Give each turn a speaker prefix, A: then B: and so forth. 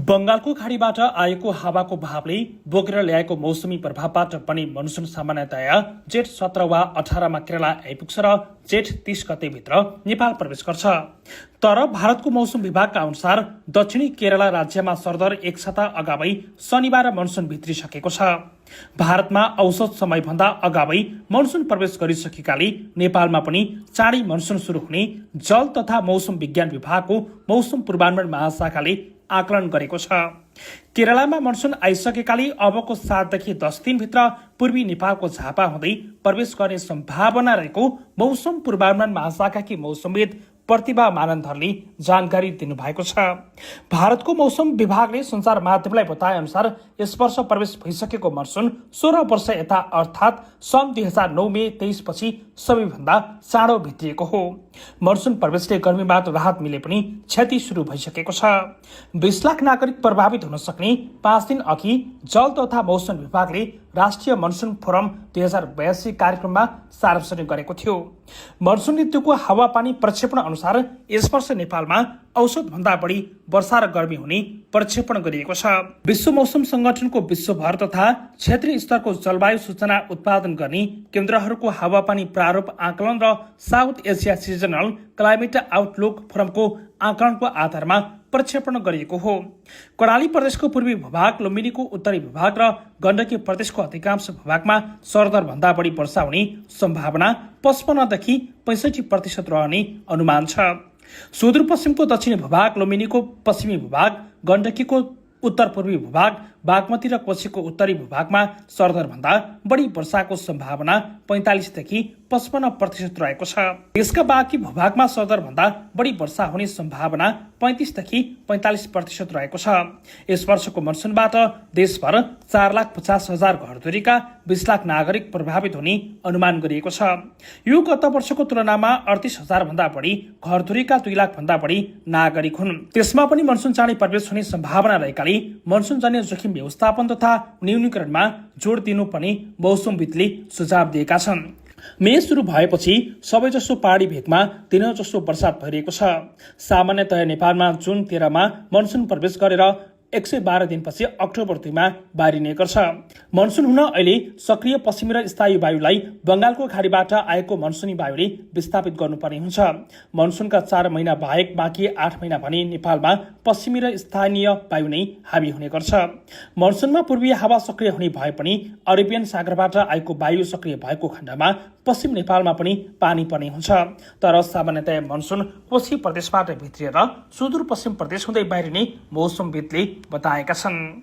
A: बंगालको खाडीबाट आएको हावाको भावले बोकेर ल्याएको मौसमी प्रभावबाट पनि मनसुन सामान्यतया जेठ 17 वा 18 मा केरला आइपुग्छ र जेठ 30 गतेभित्र नेपाल प्रवेश गर्छ। तर भारतको मौसम विभागका अनुसार दक्षिणी केरला राज्यमा सरदर एक साता अगावै शनिबार मनसुन भित्रिसकेको छ। भारतमा औसत समयभन्दा अगावै मनसुन प्रवेश गरिसकेकाले नेपालमा पनि चाँडै मनसुन सुरु हुने जल तथा मौसम विज्ञान विभागको मौसम पूर्वानुमान महाशाखाले आकलन गरेको छ। केरलामा मनसुन आइसकेकाले अबको 7 देखि 10 दिनभित्र पूर्वी नेपालको झापा हुँदै प्रवेश गर्ने सम्भावना रहेको मौसम पूर्वानुमान महाशाखाकी मौसमविद प्रतिभा मानन्धरले जानकारी दिनुभएको छ। भारतको मौसम विभागले सञ्चार माध्यमलाई बताए अनुसार यस वर्ष प्रवेश भइसकेको मनसुन 16 वर्ष यता अर्थात् सन् 2009 मे 23 पछि सबैभन्दा चाँडो भित्रिएको हो। मनसुन प्रवेशले गर्मीबाट राहत मिले पनि क्षति सुरु भइसकेको छ। 20 लाख नागरिक प्रभावित हुन सक्ने 5 दिन अघि जल तथा मौसम विभागले राष्ट्रिय मनसुन फोरम 2082 कार्यक्रममा सार्वजनिक गरेको थियो। मनसुन ऋतुको हावापानी प्रक्षेपण अनुसार यस वर्ष नेपालमा औसत भन्दा बढी वर्षा र गर्मी हुने प्रक्षेपण गरिएको छ। विश्व मौसम संगठनको विश्वभर तथा क्षेत्रीय स्तरको जलवायु सूचना उत्पादन गर्ने केन्द्रहरूको हावापानी प्रारूप आकलन र south Asia seasonal climate outlook फोरमको आकलनको आधारमा प्रक्षेपण गरिएको हो। कर्णाली प्रदेशको पूर्वी भूभाग, लुम्बिनीको उत्तरी भूभाग र गण्डकी प्रदेशको अधिकांश भूभागमा सरदर भन्दा बढी वर्षा हुने सम्भावना 55 देखि 65% रहने अनुमान छ। सुदूरपश्चिमको दक्षिणी भूभाग, लुम्बिनीको पश्चिमी भूभाग, गण्डकीको उत्तर पूर्वी भूभाग, बागमती र कोशीको उत्तरी भूभागमा सरदर भन्दा बढी वर्षाको सम्भावना 45 देखि 55% रहेको छ। देशका बाँकी भूभागमा सरदर भन्दा बढी वर्षा हुने सम्भावना 35 देखि 45% रहेको छ। यस वर्षको मनसुनबाट देशभर 4,50,000 घरधुरीका 20 लाख नागरिक प्रभावित हुने अनुमान गरिएको छ। यो गत वर्षको तुलनामा 38,000 भन्दा बढी घरधुरीका 2 लाख भन्दा बढी नागरिक हुन्। त्यसमा पनि मनसुन चाँडै प्रवेश हुने सम्भावना रहेकाले मनसुनजन्य जोखिम व्यवस्थापन तथा न्यूनीकरणमा जोड दिनुपर्ने मौसमविदले सुझाव दिएका छन्। मे सुरु भएपछि सबैजसो पहाडी भेगमा दिनजसो वर्षा भइरहेको छ। सामान्यतया नेपालमा जुन 13 मा मनसुन प्रवेश गरेर 112 दिनपछि अक्टोबर 2 मा बारिने गर्छ। मनसुन हुन अहिले सक्रिय पश्चिमी र स्थायी वायुलाई बंगालको खाडीबाट आएको मनसुनी वायुले विस्थापित गर्नुपर्ने हुन्छ। मनसुनका 4 महिना बाहेक बाँकी 8 महिना भने नेपालमा पश्चिमी र स्थानीय वायु नै हावी हुने गर्छ। मनसुनमा पूर्वीय हावा सक्रिय हुने भए पनि अरेबियन सागरबाट आएको वायु सक्रिय भएको खण्डमा पश्चिम नेपालमा पनि पानी पर्ने हुन्छ। तर सामान्यतया मनसुन कोशी प्रदेशबाट भित्रिएर सुदूरपश्चिम प्रदेश हुँदै बाहिरिने मौसमविदले बताएका छन्।